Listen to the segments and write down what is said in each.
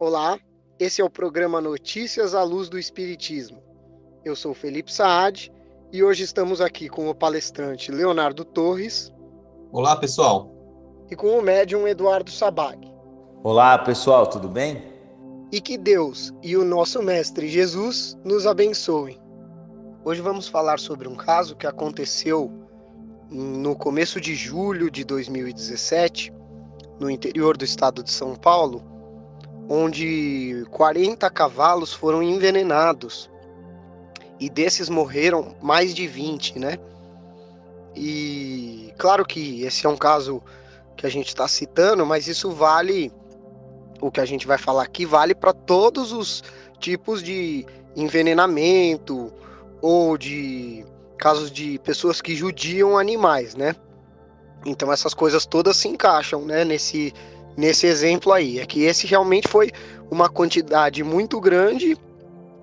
Olá, esse é o programa Notícias à Luz do Espiritismo. Eu sou Felipe Saad e hoje estamos aqui com o palestrante Leonardo Torres. Olá, pessoal. E com o médium Eduardo Sabag. Olá, pessoal, tudo bem? E que Deus e o nosso Mestre Jesus nos abençoem. Hoje vamos falar sobre um caso que aconteceu no começo de julho de 2017, no interior do estado de São Paulo, onde 40 cavalos foram envenenados e desses morreram mais de 20, né? E claro que esse é um caso que a gente está citando, mas isso vale, o que a gente vai falar aqui vale para todos os tipos de envenenamento ou de casos de pessoas que judiam animais, né? Então essas coisas todas se encaixam, né, nesse exemplo aí. É que esse realmente foi uma quantidade muito grande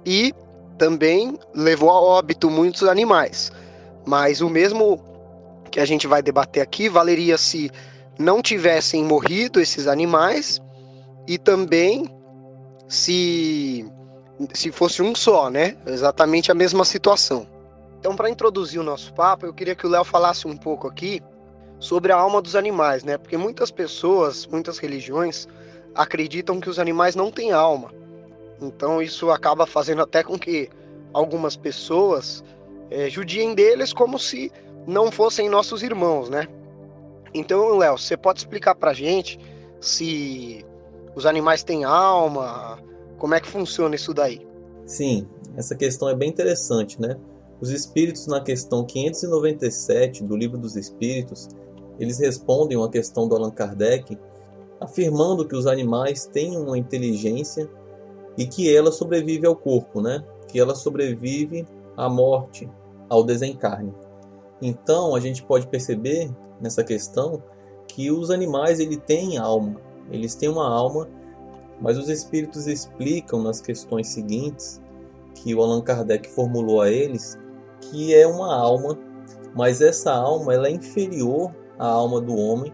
e também levou a óbito muitos animais. Mas o mesmo que a gente vai debater aqui valeria se não tivessem morrido esses animais e também se fosse um só, né? Exatamente a mesma situação. Então, para introduzir o nosso papo, eu queria que o Léo falasse um pouco aqui sobre a alma dos animais, né? Porque muitas pessoas, muitas religiões acreditam que os animais não têm alma. Então isso acaba fazendo até com que algumas pessoas judiem deles como se não fossem nossos irmãos, né? Então, Léo, você pode explicar pra gente se os animais têm alma, como é que funciona isso daí? Sim, essa questão é bem interessante, né? Os espíritos, na questão 597 do Livro dos Espíritos, eles respondem uma questão do Allan Kardec, afirmando que os animais têm uma inteligência e que ela sobrevive ao corpo, né? Que ela sobrevive à morte, ao desencarne. Então, a gente pode perceber nessa questão que os animais têm alma, eles têm uma alma, mas os espíritos explicam nas questões seguintes que o Allan Kardec formulou a eles que é uma alma, mas essa alma ela é inferior à alma do homem,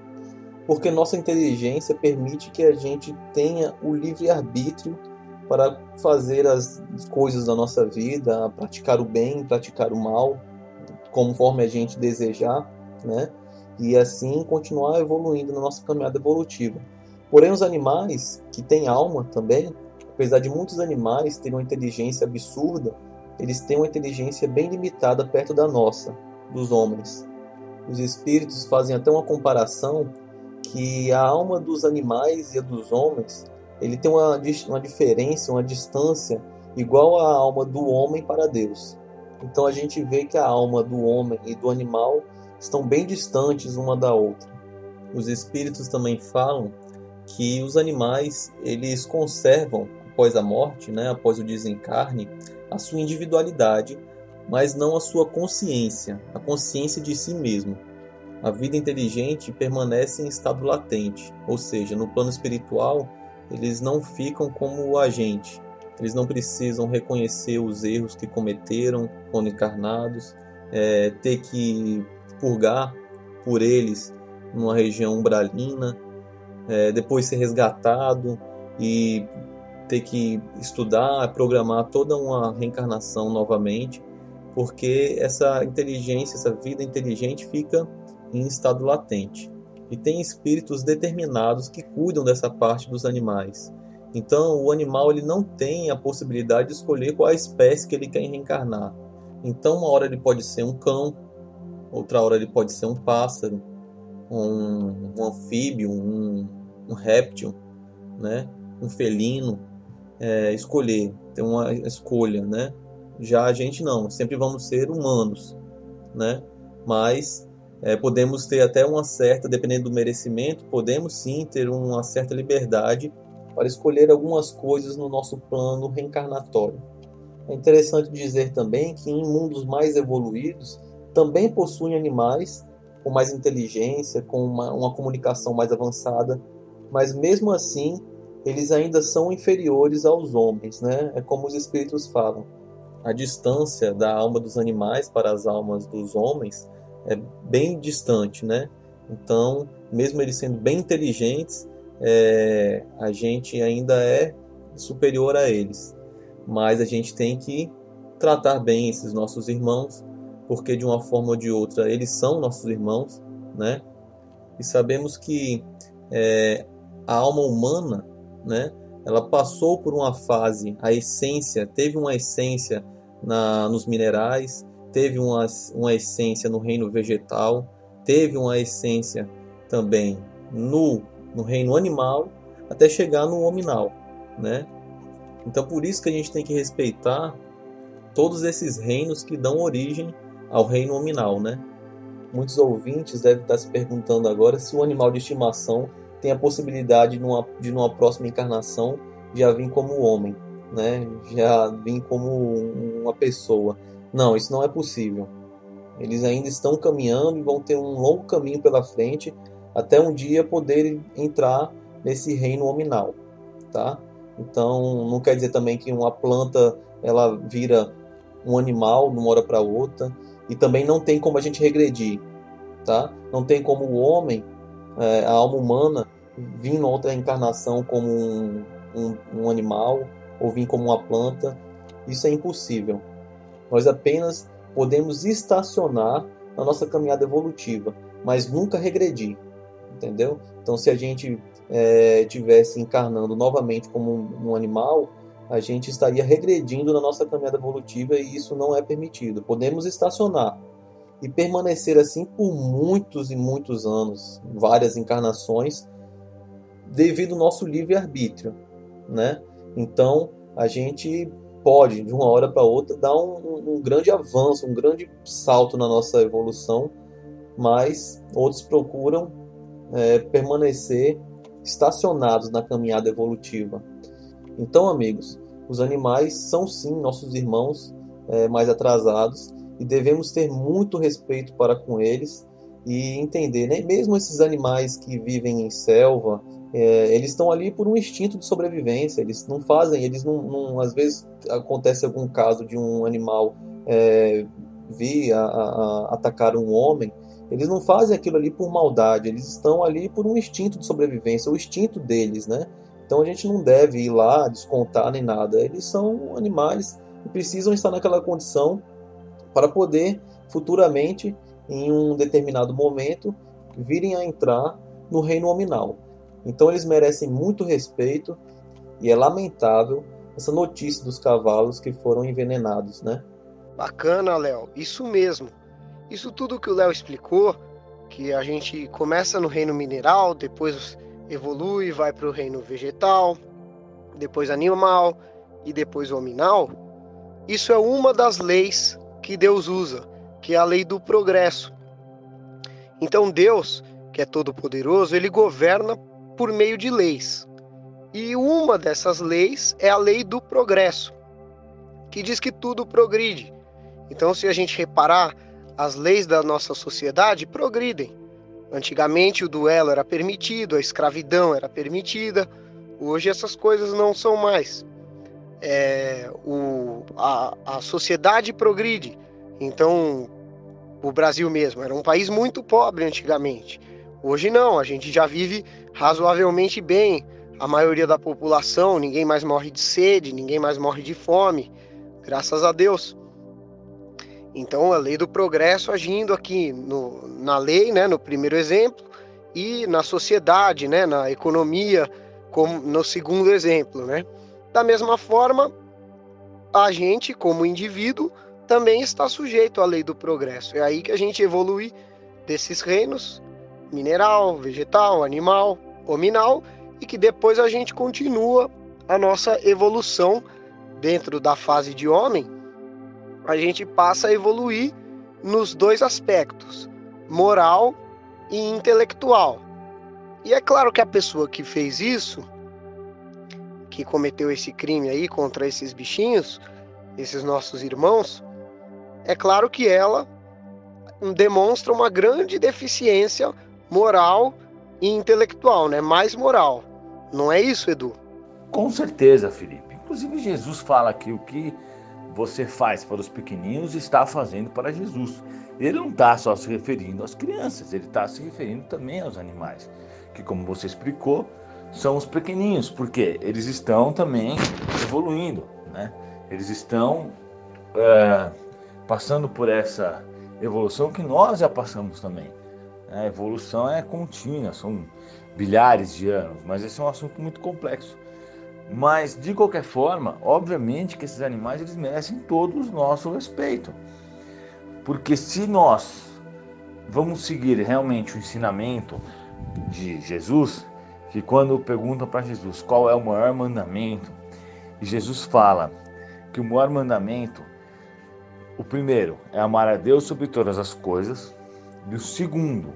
porque nossa inteligência permite que a gente tenha o livre-arbítrio para fazer as coisas da nossa vida, praticar o bem, praticar o mal, conforme a gente desejar, né? E assim continuar evoluindo na nossa caminhada evolutiva. Porém, os animais que têm alma também, apesar de muitos animais terem uma inteligência absurda, eles têm uma inteligência bem limitada perto da nossa, dos homens. Os espíritos fazem até uma comparação que a alma dos animais e a dos homens, ele tem uma diferença, uma distância igual à alma do homem para Deus. Então a gente vê que a alma do homem e do animal estão bem distantes uma da outra. Os espíritos também falam que os animais eles conservam após a morte, né, após o desencarne, a sua individualidade, mas não a sua consciência, a consciência de si mesmo. A vida inteligente permanece em estado latente, ou seja, no plano espiritual, eles não ficam como a gente. Eles não precisam reconhecer os erros que cometeram quando encarnados, ter que purgar por eles numa região umbralina, depois ser resgatado e ter que estudar, programar toda uma reencarnação novamente, porque essa inteligência, essa vida inteligente fica em estado latente. E tem espíritos determinados que cuidam dessa parte dos animais. Então, o animal ele não tem a possibilidade de escolher qual a espécie que ele quer reencarnar. Então, uma hora ele pode ser um cão, outra hora ele pode ser um pássaro, um anfíbio, um réptil, né? Um felino. Escolher, ter uma escolha, né? Já a gente não, sempre vamos ser humanos, né? Mas podemos ter até uma certa, dependendo do merecimento, podemos sim ter uma certa liberdade para escolher algumas coisas no nosso plano reencarnatório. É interessante dizer também que em mundos mais evoluídos também possuem animais com mais inteligência, com uma comunicação mais avançada, mas mesmo assim eles ainda são inferiores aos homens, né? É como os espíritos falam. A distância da alma dos animais para as almas dos homens é bem distante, né? Então, mesmo eles sendo bem inteligentes, a gente ainda é superior a eles. Mas a gente tem que tratar bem esses nossos irmãos, porque de uma forma ou de outra eles são nossos irmãos, né? E sabemos que a alma humana, né, ela passou por uma fase, teve uma essência nos minerais, teve uma essência no reino vegetal, teve uma essência também no reino animal, até chegar no hominal, né? Então por isso que a gente tem que respeitar todos esses reinos que dão origem ao reino hominal, né? Muitos ouvintes devem estar se perguntando agora se o animal de estimação tem a possibilidade de numa próxima encarnação já vir como homem, né? Já vir como uma pessoa. Não, isso não é possível. Eles ainda estão caminhando e vão ter um longo caminho pela frente até um dia poderem entrar nesse reino hominal, tá? Então, não quer dizer também que uma planta ela vira um animal de uma hora para outra, e também não tem como a gente regredir, tá? Não tem como o homem, a alma humana, vir em outra encarnação como um animal ou vir como uma planta. Isso é impossível. Nós apenas podemos estacionar na nossa caminhada evolutiva, mas nunca regredir, entendeu? Então, se a gente tivesse encarnando novamente como um animal, a gente estaria regredindo na nossa caminhada evolutiva, e isso não é permitido. Podemos estacionar e permanecer assim por muitos e muitos anos, várias encarnações, devido ao nosso livre-arbítrio, né? Então, a gente pode, de uma hora para outra, dar um grande avanço, um grande salto na nossa evolução, mas outros procuram permanecer estacionados na caminhada evolutiva. Então, amigos, os animais são sim nossos irmãos mais atrasados, e devemos ter muito respeito para com eles e entender, né? Mesmo esses animais que vivem em selva, eles estão ali por um instinto de sobrevivência. Eles não fazem, às vezes acontece algum caso de um animal vir a atacar um homem. Eles não fazem aquilo ali por maldade, eles estão ali por um instinto de sobrevivência, o instinto deles, né? Então a gente não deve ir lá descontar nem nada. Eles são animais e precisam estar naquela condição para poder futuramente, em um determinado momento, virem a entrar no reino hominal. Então eles merecem muito respeito, e é lamentável essa notícia dos cavalos que foram envenenados, né? Bacana, Léo. Isso mesmo. Isso tudo que o Léo explicou, que a gente começa no reino mineral, depois evolui, vai para o reino vegetal, depois animal e depois hominal. Isso é uma das leis que Deus usa, que é a lei do progresso. Então Deus, que é todo-poderoso, ele governa por meio de leis. E uma dessas leis é a lei do progresso, que diz que tudo progride. Então, se a gente reparar, as leis da nossa sociedade progridem. Antigamente o duelo era permitido, a escravidão era permitida. Hoje essas coisas não são mais. A sociedade progride. Então, o Brasil mesmo era um país muito pobre antigamente. Hoje não, a gente já vive razoavelmente bem. A maioria da população, ninguém mais morre de sede, ninguém mais morre de fome, graças a Deus. Então, a lei do progresso agindo aqui na lei, né, no primeiro exemplo, e na sociedade, né, na economia, como no segundo exemplo, né? Da mesma forma, a gente, como indivíduo, também está sujeito à lei do progresso. É aí que a gente evolui desses reinos, mineral, vegetal, animal, hominal, e que depois a gente continua a nossa evolução dentro da fase de homem. A gente passa a evoluir nos dois aspectos, moral e intelectual. E é claro que a pessoa que fez isso, que cometeu esse crime aí contra esses bichinhos, esses nossos irmãos, é claro que ela demonstra uma grande deficiência moral e intelectual, né? Mais moral. Não é isso, Edu? Com certeza, Felipe. Inclusive Jesus fala que o que você faz para os pequeninos está fazendo para Jesus. Ele não está só se referindo às crianças, ele está se referindo também aos animais, que, como você explicou, são os pequeninhos, porque eles estão também evoluindo, né? Eles estão passando por essa evolução que nós já passamos também. A evolução é contínua, são bilhares de anos, mas esse é um assunto muito complexo. Mas, de qualquer forma, obviamente que esses animais eles merecem todo o nosso respeito. Porque se nós vamos seguir realmente o ensinamento de Jesus, que quando perguntam para Jesus qual é o maior mandamento, e Jesus fala que o maior mandamento, o primeiro é amar a Deus sobre todas as coisas, e o segundo,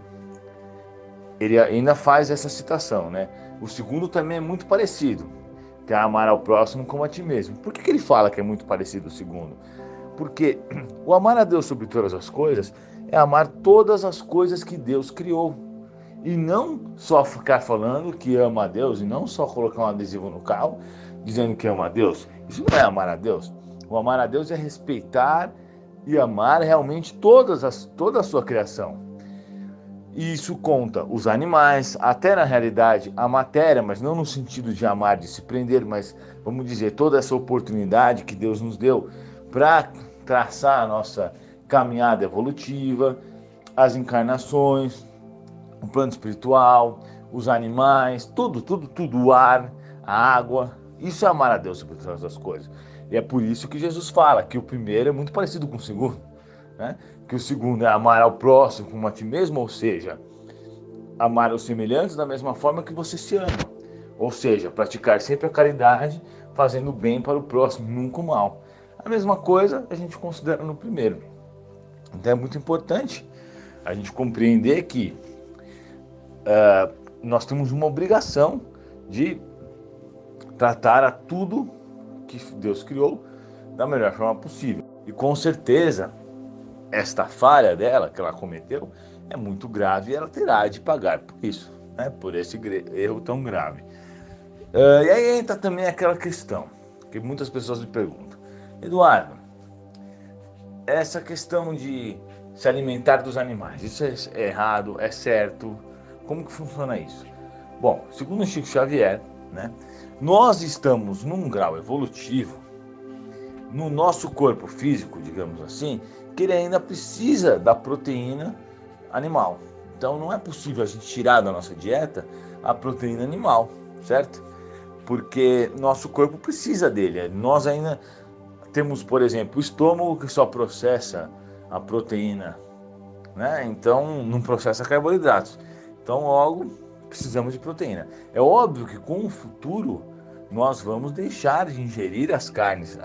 ele ainda faz essa citação, né? O segundo também é muito parecido, que é amar ao próximo como a ti mesmo. Por que ele fala que é muito parecido o segundo? Porque o amar a Deus sobre todas as coisas é amar todas as coisas que Deus criou. E não só ficar falando que ama a Deus, e não só colocar um adesivo no carro dizendo que ama a Deus. Isso não é amar a Deus. O amar a Deus é respeitar e amar realmente toda a sua criação. E isso conta os animais, até na realidade a matéria, mas não no sentido de amar, de se prender, mas vamos dizer, toda essa oportunidade que Deus nos deu para traçar a nossa caminhada evolutiva, as encarnações, o plano espiritual, os animais, tudo, o ar, a água. Isso é amar a Deus sobre todas as coisas. E é por isso que Jesus fala que o primeiro é muito parecido com o segundo, né? Que o segundo é amar ao próximo como a ti mesmo, ou seja, amar os semelhantes da mesma forma que você se ama. Ou seja, praticar sempre a caridade, fazendo bem para o próximo, nunca o mal. A mesma coisa a gente considera no primeiro. Então é muito importante a gente compreender que nós temos uma obrigação de tratar a tudo que Deus criou da melhor forma possível. E com certeza, esta falha dela, que ela cometeu, é muito grave e ela terá de pagar por isso, né? Por esse erro tão grave. E aí entra também aquela questão que muitas pessoas me perguntam: Eduardo, essa questão de se alimentar dos animais, isso é errado, é certo? Como que funciona isso? Bom, segundo Chico Xavier, né, nós estamos num grau evolutivo no nosso corpo físico, digamos assim, que ele ainda precisa da proteína animal. Então não é possível a gente tirar da nossa dieta a proteína animal, certo? Porque nosso corpo precisa dele. Nós ainda temos, por exemplo, o estômago que só processa a proteína, né? Então não processa carboidratos. Então logo precisamos de proteína. É óbvio que com o futuro nós vamos deixar de ingerir as carnes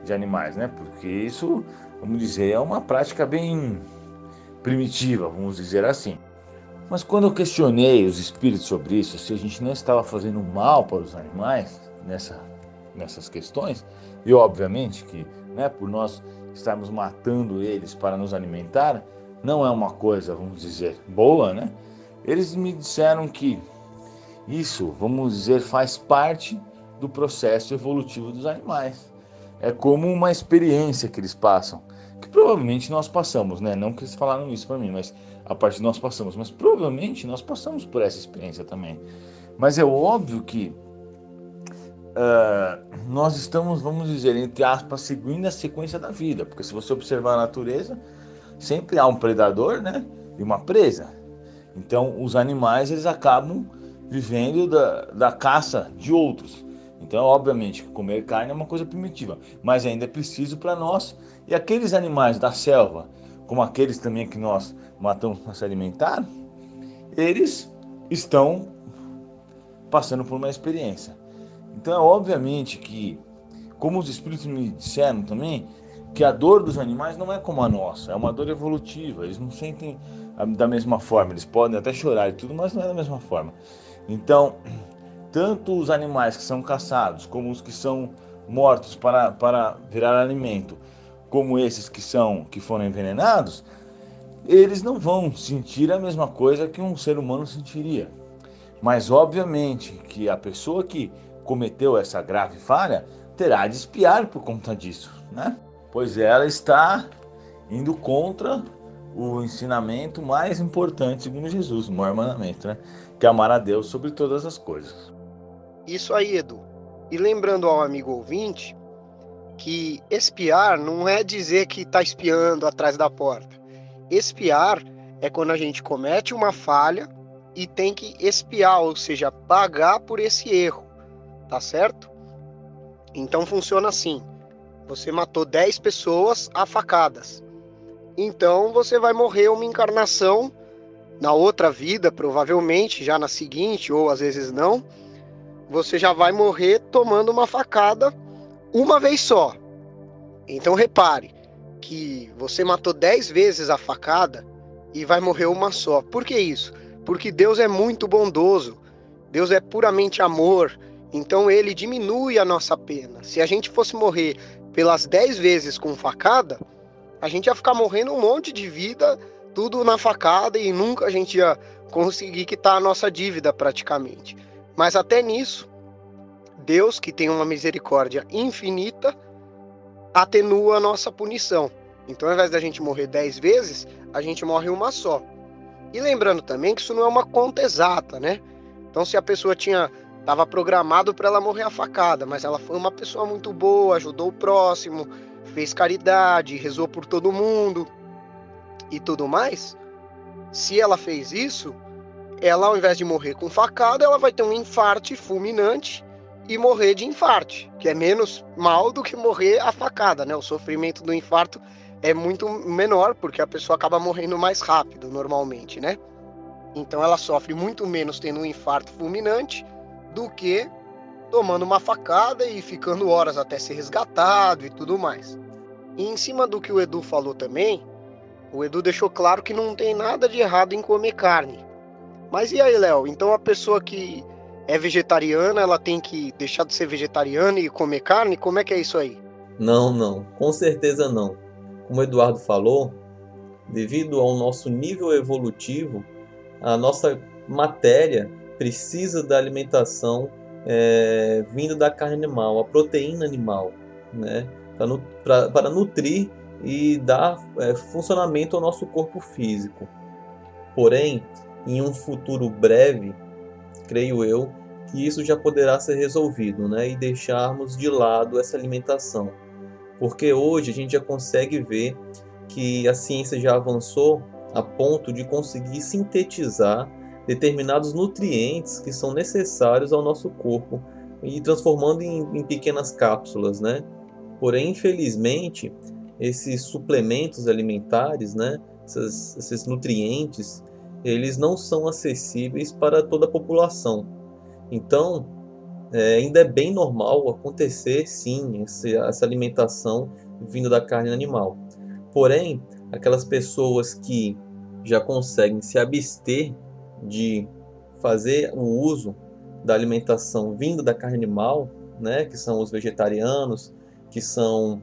de animais, né? Porque isso, vamos dizer, é uma prática bem primitiva, vamos dizer assim. Mas quando eu questionei os espíritos sobre isso, se a gente não estava fazendo mal para os animais nessas questões, e obviamente que, né, por nós estarmos matando eles para nos alimentar, não é uma coisa, vamos dizer, boa, né? Eles me disseram que isso, vamos dizer, faz parte do processo evolutivo dos animais. É como uma experiência que eles passam, que provavelmente nós passamos, né? Não que eles falaram isso para mim, mas a parte de nós passamos, mas provavelmente nós passamos por essa experiência também. Mas é óbvio que nós estamos, vamos dizer, entre aspas, seguindo a sequência da vida, porque se você observar a natureza, sempre há um predador, né, e uma presa. Então os animais eles acabam vivendo da caça de outros. Então obviamente que comer carne é uma coisa primitiva, mas ainda é preciso para nós. E aqueles animais da selva, como aqueles também que nós matamos para se alimentar, eles estão passando por uma experiência. Então é obviamente que, como os espíritos me disseram também, que a dor dos animais não é como a nossa, é uma dor evolutiva. Eles não sentem da mesma forma, eles podem até chorar e tudo, mas não é da mesma forma. Então, tanto os animais que são caçados, como os que são mortos para virar alimento, como esses que foram envenenados, eles não vão sentir a mesma coisa que um ser humano sentiria. Mas obviamente que a pessoa que cometeu essa grave falha terá de expiar por conta disso, né? Pois ela está indo contra o ensinamento mais importante segundo Jesus, o maior mandamento, né? que é amar a Deus sobre todas as coisas. Isso aí, Edu. E lembrando ao amigo ouvinte que espiar não é dizer que está espiando atrás da porta. Espiar é quando a gente comete uma falha e tem que expiar, ou seja, pagar por esse erro, tá certo? Então funciona assim: você matou 10 pessoas a facadas, então você vai morrer uma encarnação na outra vida, provavelmente, já na seguinte, ou às vezes não, você já vai morrer tomando uma facada uma vez só. Então repare que você matou 10 vezes a facada e vai morrer uma só. Por que isso? Porque Deus é muito bondoso, Deus é puramente amor, então ele diminui a nossa pena. Se a gente fosse morrer pelas 10 vezes com facada, a gente ia ficar morrendo um monte de vida, tudo na facada, e nunca a gente ia conseguir quitar a nossa dívida praticamente. Mas até nisso, Deus, que tem uma misericórdia infinita, atenua a nossa punição. Então, ao invés da gente morrer 10 vezes, a gente morre uma só. E lembrando também que isso não é uma conta exata, né? Então, se a pessoa estava programado para ela morrer a facada, mas ela foi uma pessoa muito boa, ajudou o próximo, fez caridade, rezou por todo mundo e tudo mais, se ela fez isso, ela, ao invés de morrer com facada, ela vai ter um infarte fulminante e morrer de infarte, que é menos mal do que morrer a facada, né? O sofrimento do infarto é muito menor, porque a pessoa acaba morrendo mais rápido, normalmente, né? Então ela sofre muito menos tendo um infarto fulminante do que tomando uma facada e ficando horas até ser resgatado e tudo mais. E em cima do que o Edu falou também, o Edu deixou claro que não tem nada de errado em comer carne. Mas e aí, Léo? Então a pessoa que é vegetariana, ela tem que deixar de ser vegetariana e comer carne? Como é que é isso aí? Não, com certeza não. Como o Eduardo falou, devido ao nosso nível evolutivo, a nossa matéria precisa da alimentação vinda da carne animal, a proteína animal, né? Para nutrir e dar funcionamento ao nosso corpo físico. Porém, em um futuro breve, creio eu, que isso já poderá ser resolvido, né? E deixarmos de lado essa alimentação. Porque hoje a gente já consegue ver que a ciência já avançou a ponto de conseguir sintetizar determinados nutrientes que são necessários ao nosso corpo e transformando em pequenas cápsulas, né? Porém, infelizmente, esses suplementos alimentares, né? Esses nutrientes, eles não são acessíveis para toda a população. Então, ainda é bem normal acontecer, sim, essa alimentação vinda da carne animal. Porém, aquelas pessoas que já conseguem se abster de fazer o uso da alimentação vinda da carne animal, né, que são os vegetarianos, que são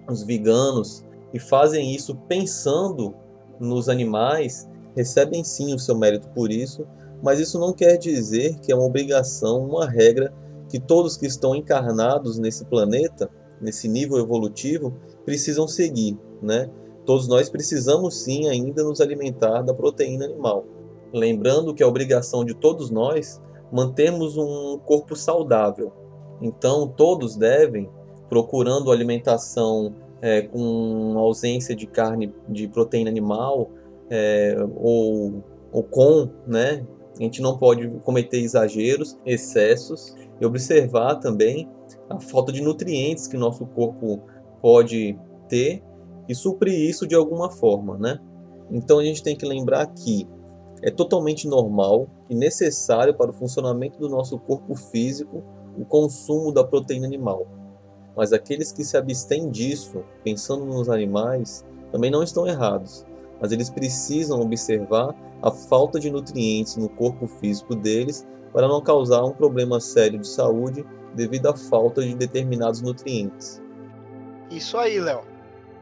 os veganos, e fazem isso pensando nos animais, recebem sim o seu mérito por isso, mas isso não quer dizer que é uma obrigação, uma regra que todos que estão encarnados nesse planeta, nesse nível evolutivo, precisam seguir, né? Todos nós precisamos sim ainda nos alimentar da proteína animal. Lembrando que é obrigação de todos nós mantermos um corpo saudável. Então todos devem, procurando alimentação com ausência de carne, de proteína animal, ou com, né? A gente não pode cometer exageros, excessos, e observar também a falta de nutrientes que nosso corpo pode ter e suprir isso de alguma forma, né? Então a gente tem que lembrar que é totalmente normal e necessário para o funcionamento do nosso corpo físico o consumo da proteína animal. Mas aqueles que se abstêm disso, pensando nos animais, também não estão errados. Mas eles precisam observar a falta de nutrientes no corpo físico deles para não causar um problema sério de saúde devido à falta de determinados nutrientes. Isso aí, Léo.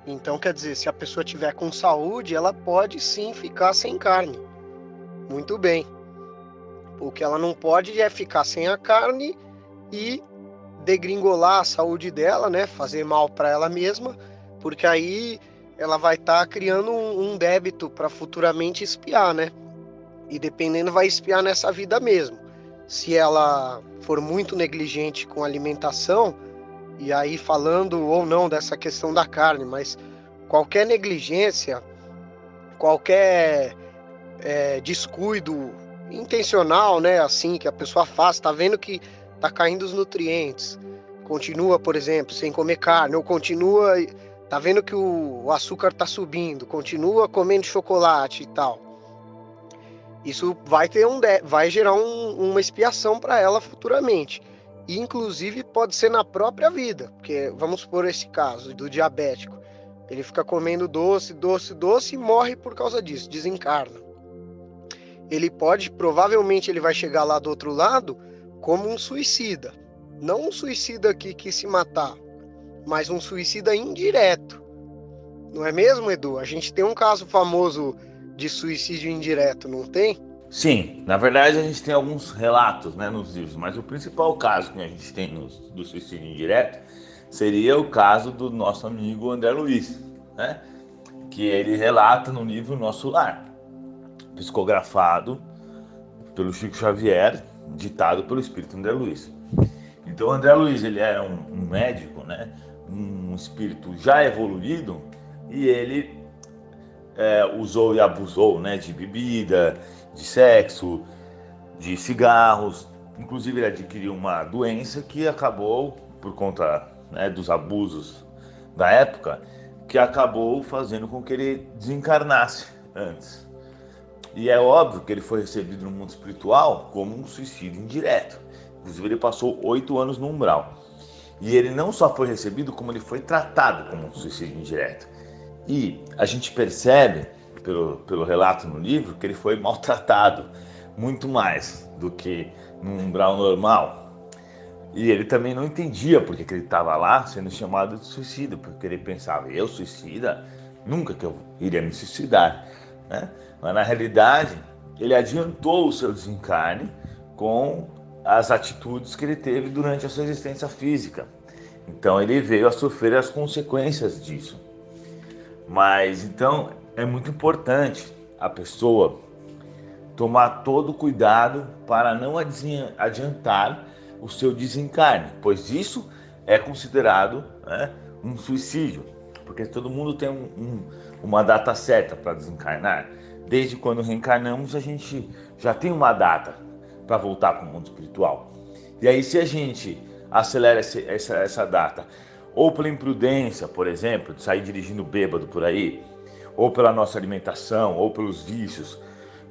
Então, quer dizer, se a pessoa tiver com saúde, ela pode sim ficar sem carne. Muito bem. O que ela não pode é ficar sem a carne e degringolar a saúde dela, né? Fazer mal para ela mesma, porque aí ela vai estar criando um débito para futuramente espiar, né? E dependendo, vai espiar nessa vida mesmo. Se ela for muito negligente com a alimentação, e aí falando ou não dessa questão da carne, mas qualquer negligência, qualquer descuido intencional, né, assim, que a pessoa faz, tá vendo que tá caindo os nutrientes, continua, por exemplo, sem comer carne, ou continua, tá vendo que o açúcar tá subindo, continua comendo chocolate e tal. Isso vai gerar uma expiação para ela futuramente. E, inclusive, pode ser na própria vida. Porque, vamos supor esse caso do diabético. Ele fica comendo doce, doce, doce e morre por causa disso, desencarna. Provavelmente ele vai chegar lá do outro lado como um suicida. Não um suicida que quis se matar, mas um suicida indireto. Não é mesmo, Edu? A gente tem um caso famoso de suicídio indireto, não tem? Sim, na verdade a gente tem alguns relatos, né, nos livros, mas o principal caso que a gente tem do suicídio indireto seria o caso do nosso amigo André Luiz, né, que ele relata no livro Nosso Lar, psicografado pelo Chico Xavier, ditado pelo espírito André Luiz. Então André Luiz, ele era um médico, né, um espírito já evoluído, e ele usou e abusou, né, de bebida, de sexo, de cigarros. Inclusive ele adquiriu uma doença que acabou, por conta, né, dos abusos da época, que acabou fazendo com que ele desencarnasse antes. E é óbvio que ele foi recebido no mundo espiritual como um suicídio indireto. Inclusive ele passou 8 anos no umbral. E ele não só foi recebido, como ele foi tratado como um suicídio indireto. E a gente percebe, pelo relato no livro, que ele foi maltratado muito mais do que num umbral normal. E ele também não entendia porque que ele estava lá sendo chamado de suicida, porque ele pensava, eu suicida? Nunca que eu iria me suicidar, né? Mas na realidade, ele adiantou o seu desencarne com as atitudes que ele teve durante a sua existência física. Então ele veio a sofrer as consequências disso. Mas então é muito importante a pessoa tomar todo o cuidado para não adiantar o seu desencarne, pois isso é considerado, né, um suicídio, porque todo mundo tem uma data certa para desencarnar. Desde quando reencarnamos, a gente já tem uma data para voltar para o mundo espiritual. E aí, se a gente acelera essa data, ou pela imprudência, por exemplo, de sair dirigindo bêbado por aí, ou pela nossa alimentação, ou pelos vícios.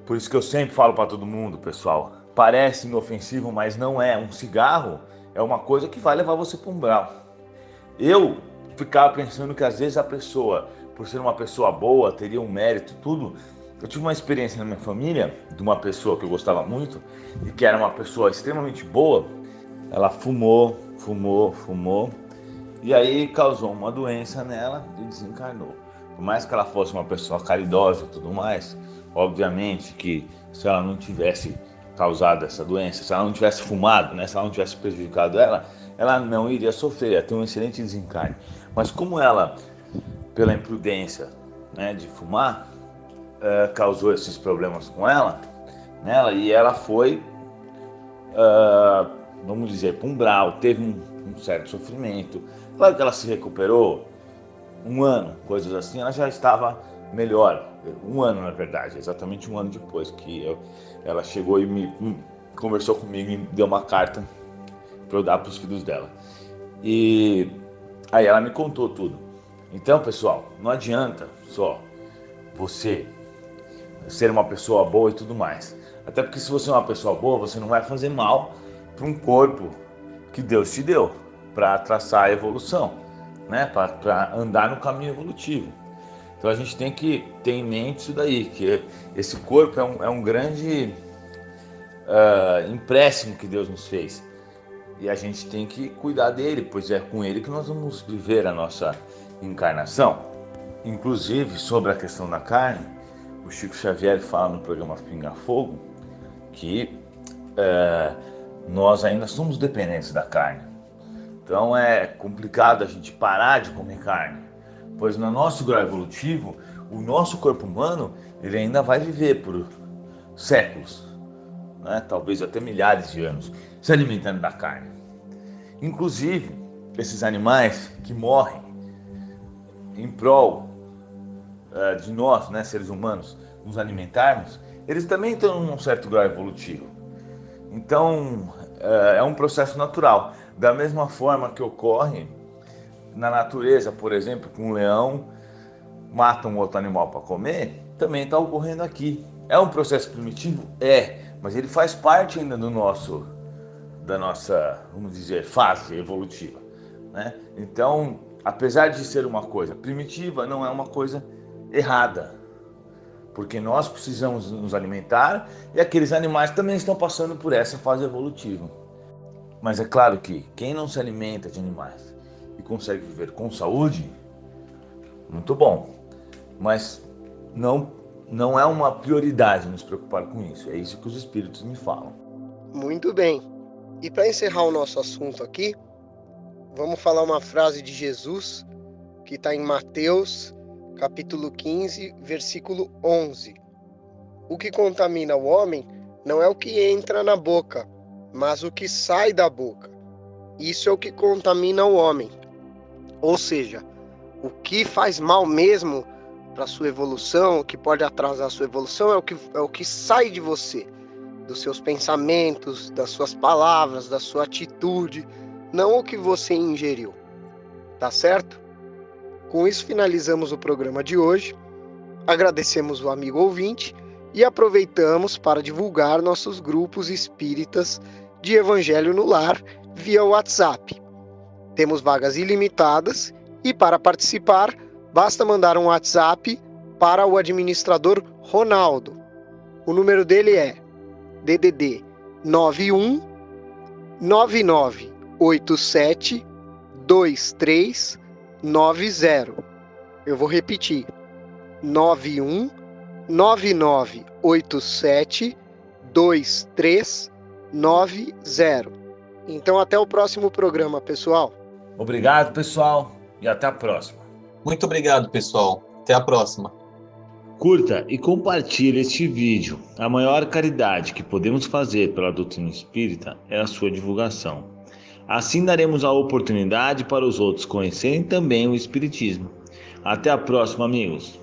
Por isso que eu sempre falo para todo mundo, pessoal, parece inofensivo, mas não é. Um cigarro é uma coisa que vai levar você para um umbral. Eu ficava pensando que às vezes a pessoa, por ser uma pessoa boa, teria um mérito, tudo. Eu tive uma experiência na minha família, de uma pessoa que eu gostava muito, e que era uma pessoa extremamente boa. Ela fumou, e aí causou uma doença nela e desencarnou. Por mais que ela fosse uma pessoa caridosa e tudo mais, obviamente que se ela não tivesse causado essa doença, se ela não tivesse fumado, né, se ela não tivesse prejudicado ela não iria sofrer, ia ter um excelente desencarne. Mas como ela, pela imprudência, né, de fumar, causou esses problemas com nela, e ela foi, vamos dizer, para um umbral, teve um certo sofrimento. Claro que ela se recuperou, 1 ano, coisas assim, ela já estava melhor. 1 ano, na verdade, exatamente 1 ano depois que ela chegou e me conversou comigo e deu uma carta para eu dar para os filhos dela. E aí ela me contou tudo. Então, pessoal, não adianta só você ser uma pessoa boa e tudo mais. Até porque se você é uma pessoa boa, você não vai fazer mal para um corpo que Deus te deu para traçar a evolução, né? Para andar no caminho evolutivo. Então a gente tem que ter em mente isso daí, que esse corpo é um grande empréstimo que Deus nos fez. E a gente tem que cuidar dele, pois é com ele que nós vamos viver a nossa encarnação. Inclusive, sobre a questão da carne, o Chico Xavier fala no programa Pinga Fogo que nós ainda somos dependentes da carne. Então é complicado a gente parar de comer carne, pois no nosso grau evolutivo, o nosso corpo humano ele ainda vai viver séculos, né? Talvez até milhares de anos, se alimentando da carne. Inclusive, esses animais que morrem em prol de nós, né, seres humanos, nos alimentarmos, eles também estão num certo grau evolutivo. Então, é um processo natural. Da mesma forma que ocorre na natureza, por exemplo, que um leão mata um outro animal para comer, também está ocorrendo aqui. É um processo primitivo? Mas ele faz parte ainda da nossa, vamos dizer, fase evolutiva, né? Então, apesar de ser uma coisa primitiva, não é uma coisa errada, porque nós precisamos nos alimentar e aqueles animais também estão passando por essa fase evolutiva. Mas é claro que quem não se alimenta de animais e consegue viver com saúde, muito bom, mas não é uma prioridade nos preocupar com isso. É isso que os espíritos me falam. Muito bem. E para encerrar o nosso assunto aqui, vamos falar uma frase de Jesus que está em Mateus, capítulo 15, versículo 11. O que contamina o homem não é o que entra na boca, mas o que sai da boca. Isso é o que contamina o homem. Ou seja, o que faz mal mesmo para a sua evolução, o que pode atrasar a sua evolução, é o que sai de você, dos seus pensamentos, das suas palavras, da sua atitude, não o que você ingeriu. Tá certo? Com isso finalizamos o programa de hoje. Agradecemos o amigo ouvinte e aproveitamos para divulgar nossos grupos espíritas de Evangelho no Lar via WhatsApp. Temos vagas ilimitadas e para participar basta mandar um WhatsApp para o administrador Ronaldo. O número dele é DDD 91 9987 2390. Eu vou repetir. 91 9987 2390. Então até o próximo programa, pessoal. Obrigado, pessoal, e até a próxima. Muito obrigado, pessoal. Até a próxima. Curta e compartilhe este vídeo. A maior caridade que podemos fazer pela doutrina espírita é a sua divulgação. Assim daremos a oportunidade para os outros conhecerem também o espiritismo. Até a próxima, amigos.